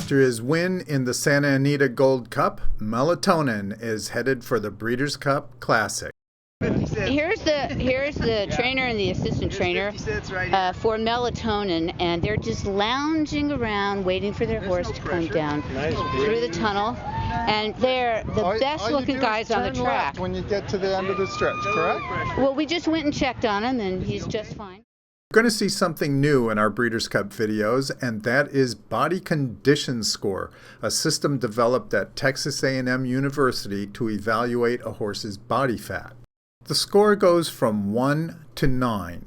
After his win in the Santa Anita Gold Cup, Melatonin is headed for the Breeders' Cup Classic. Here's the trainer and the assistant trainer for Melatonin, and they're just lounging around waiting for their horse to come down through the tunnel. And they're the best looking guys on the track. When you get to the end of the stretch, correct? Well, we just went and checked on him, and he's just fine. We're going to see something new in our Breeders' Cup videos, and that is Body Condition Score, a system developed at Texas A&M University to evaluate a horse's body fat. The score goes from 1 to 9,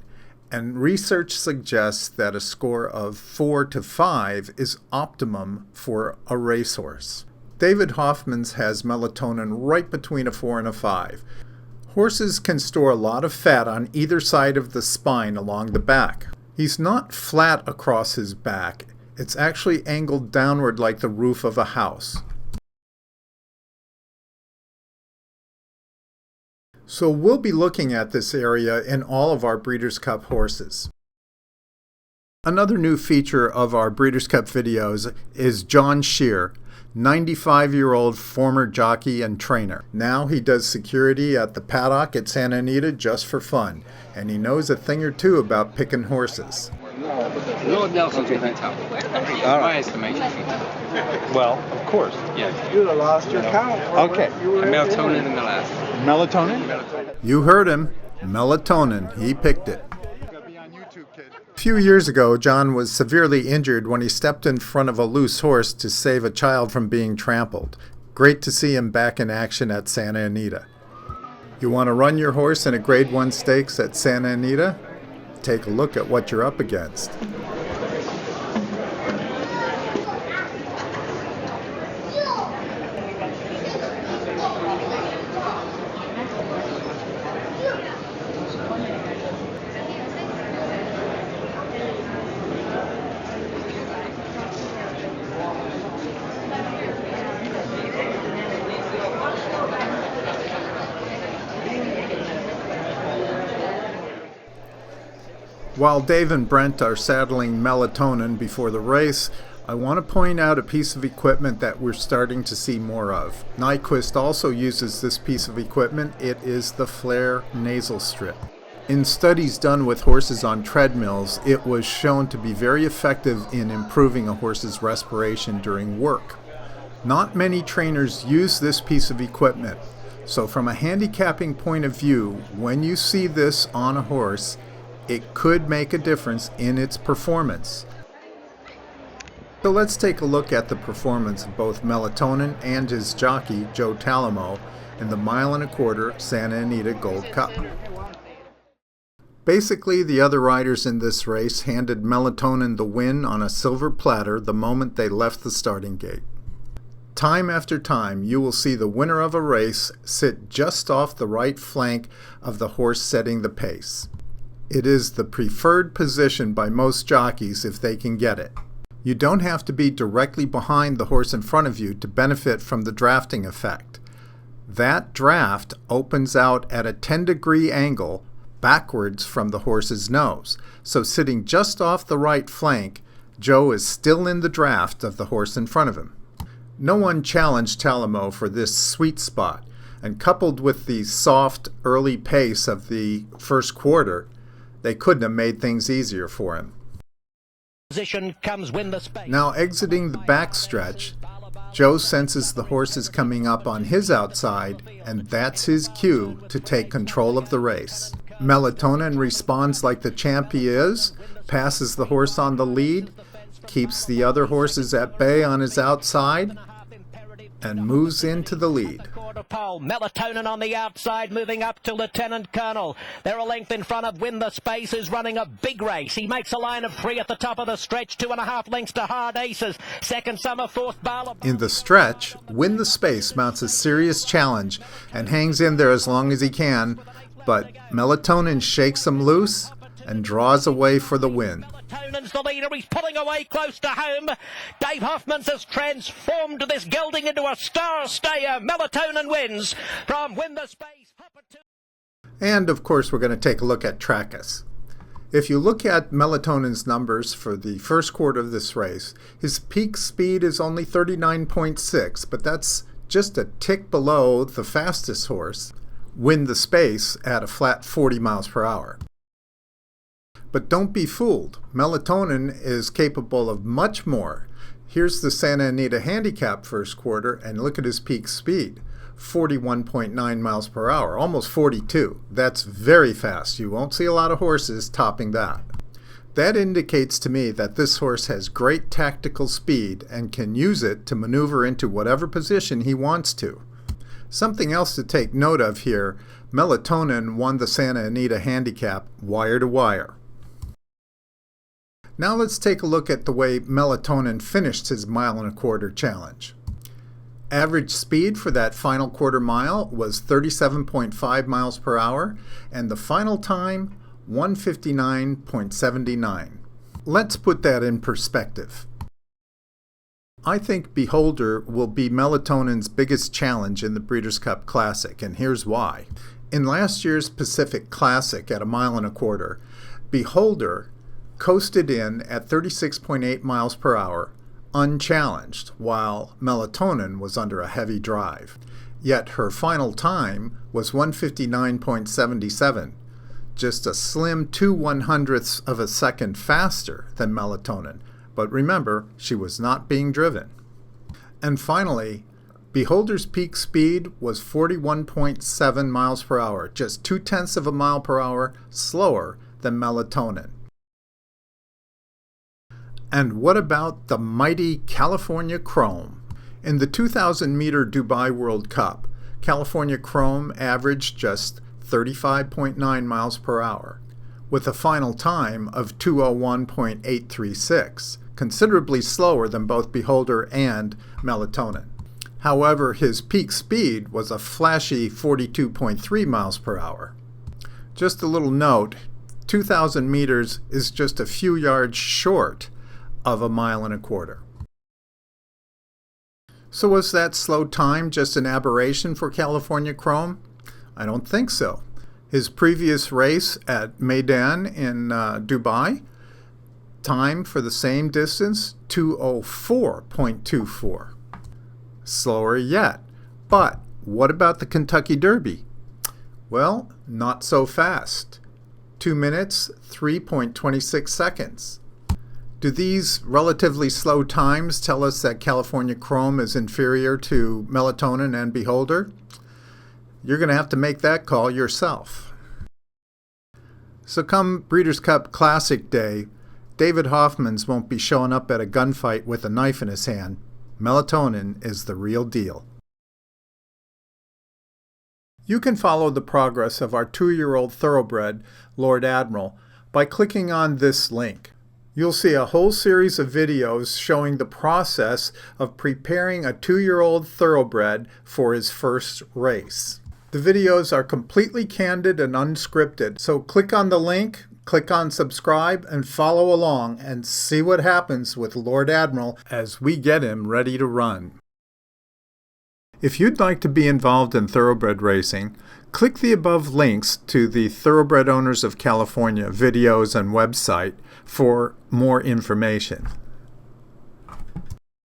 and research suggests that a score of 4 to 5 is optimum for a racehorse. David Hoffman's has Melatonin right between a 4 and a 5. Horses can store a lot of fat on either side of the spine along the back. He's not flat across his back. It's actually angled downward like the roof of a house. So we'll be looking at this area in all of our Breeders' Cup horses. Another new feature of our Breeders' Cup videos is John Shear, 95-year-old former jockey and trainer. Now he does security at the paddock at Santa Anita just for fun, and he knows a thing or two about picking horses. Lord Nelson's within town. My estimation. Well, of course. Yeah. You'd have lost your count. Okay. Melatonin in the last. Melatonin? You heard him. Melatonin. He picked it. A few years ago, John was severely injured when he stepped in front of a loose horse to save a child from being trampled. Great to see him back in action at Santa Anita. You want to run your horse in a Grade 1 stakes at Santa Anita? Take a look at what you're up against. While Dave and Brent are saddling Melatonin before the race, I want to point out a piece of equipment that we're starting to see more of. Nyquist also uses this piece of equipment. It is the Flare nasal strip. In studies done with horses on treadmills, it was shown to be very effective in improving a horse's respiration during work. Not many trainers use this piece of equipment, so from a handicapping point of view, when you see this on a horse, it could make a difference in its performance. So let's take a look at the performance of both Melatonin and his jockey, Joe Talamo, in the 1.25 mile Santa Anita Gold Cup. Basically, the other riders in this race handed Melatonin the win on a silver platter the moment they left the starting gate. Time after time, you will see the winner of a race sit just off the right flank of the horse setting the pace. It is the preferred position by most jockeys if they can get it. You don't have to be directly behind the horse in front of you to benefit from the drafting effect. That draft opens out at a 10-degree angle backwards from the horse's nose. So sitting just off the right flank, Joe is still in the draft of the horse in front of him. No one challenged Talamo for this sweet spot, and coupled with the soft early pace of the first quarter, they couldn't have made things easier for him. Now exiting the backstretch, Joe senses the horse is coming up on his outside, and that's his cue to take control of the race. Melatonin responds like the champ he is, passes the horse on the lead, keeps the other horses at bay on his outside, and moves into the lead. Melatonin on the outside, moving up to Lieutenant Colonel. They're a length in front of Win the Space, who's running a big race. He makes a line of 3 at the top of the stretch, 2.5 lengths to Hard Aces. Second Summer, fourth Barlow. In the stretch, Win the Space mounts a serious challenge and hangs in there as long as he can, but Melatonin shakes him loose and draws away for the win. Melatonin's the leader. He's pulling away close to home. Dave Hoffman's has transformed this gelding into a star stayer. Melatonin wins from Win the Space. And of course we're going to take a look at Trackus. If you look at Melatonin's numbers for the first quarter of this race, his peak speed is only 39.6, but that's just a tick below the fastest horse, Win the Space, at a flat 40 miles per hour. But don't be fooled. Melatonin is capable of much more. Here's the Santa Anita Handicap first quarter, and look at his peak speed. 41.9 miles per hour, almost 42. That's very fast. You won't see a lot of horses topping that. That indicates to me that this horse has great tactical speed and can use it to maneuver into whatever position he wants to. Something else to take note of here, Melatonin won the Santa Anita Handicap wire to wire. Now let's take a look at the way Melatonin finished his 1.25 mile challenge. Average speed for that final quarter mile was 37.5 miles per hour, and the final time, 1:59.79. Let's put that in perspective. I think Beholder will be Melatonin's biggest challenge in the Breeders' Cup Classic, and here's why. In last year's Pacific Classic at 1.25 miles, Beholder coasted in at 36.8 miles per hour, unchallenged, while Melatonin was under a heavy drive. Yet her final time was 1:59.77, just a slim 2/100ths of a second faster than Melatonin. But remember, she was not being driven. And finally, Beholder's peak speed was 41.7 miles per hour, just 0.2 of a mile per hour slower than Melatonin. And what about the mighty California Chrome? In the 2,000-meter Dubai World Cup, California Chrome averaged just 35.9 miles per hour, with a final time of 2:01.836, considerably slower than both Beholder and Melatonin. However, his peak speed was a flashy 42.3 miles per hour. Just a little note, 2,000 meters is just a few yards short of 1.25 miles. So was that slow time just an aberration for California Chrome? I don't think so. His previous race at Meydan in Dubai, time for the same distance, 2:04.24. Slower yet. But what about the Kentucky Derby? Well, not so fast. 2 minutes, 3.26 seconds. Do these relatively slow times tell us that California Chrome is inferior to Melatonin and Beholder? You're going to have to make that call yourself. So come Breeders' Cup Classic Day, David Hoffman's won't be showing up at a gunfight with a knife in his hand. Melatonin is the real deal. You can follow the progress of our 2-year-old thoroughbred, Lord Admiral, by clicking on this link. You'll see a whole series of videos showing the process of preparing a 2-year-old thoroughbred for his first race. The videos are completely candid and unscripted, so click on the link, click on subscribe, and follow along and see what happens with Lord Admiral as we get him ready to run. If you'd like to be involved in thoroughbred racing, click the above links to the Thoroughbred Owners of California videos and website for more information.